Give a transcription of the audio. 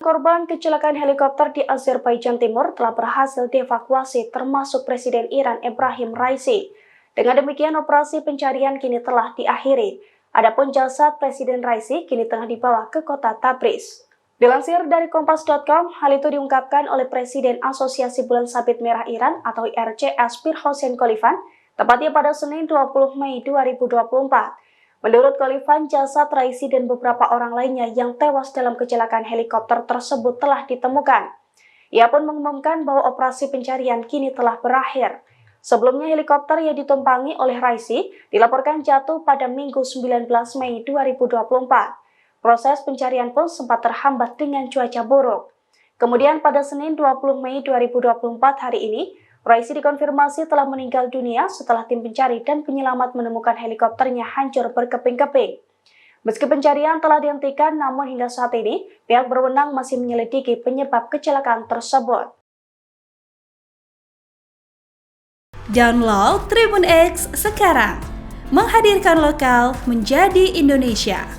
korban kecelakaan helikopter di Azerbaijan Timur telah berhasil dievakuasi termasuk Presiden Iran Ebrahim Raisi. Dengan demikian operasi pencarian kini telah diakhiri. Adapun jasad Presiden Raisi kini tengah dibawa ke kota Tabriz. Dilansir dari Kompas.com, hal itu diungkapkan oleh Presiden Asosiasi Bulan Sabit Merah Iran atau IRC Aspir Hossein Khalifan, tepatnya pada Senin 20 Mei 2024. Menurut Khalifan, jasad Raisi dan beberapa orang lainnya yang tewas dalam kecelakaan helikopter tersebut telah ditemukan. Ia pun mengumumkan bahwa operasi pencarian kini telah berakhir. Sebelumnya helikopter yang ditumpangi oleh Raisi dilaporkan jatuh pada Minggu 19 Mei 2024. Proses pencarian pun sempat terhambat dengan cuaca buruk. Kemudian pada Senin 20 Mei 2024 hari ini, Raisi dikonfirmasi telah meninggal dunia setelah tim pencari dan penyelamat menemukan helikopternya hancur berkeping-keping. Meski pencarian telah dihentikan, namun hingga saat ini pihak berwenang masih menyelidiki penyebab kecelakaan tersebut. Download Tribun X sekarang, menghadirkan lokal menjadi Indonesia.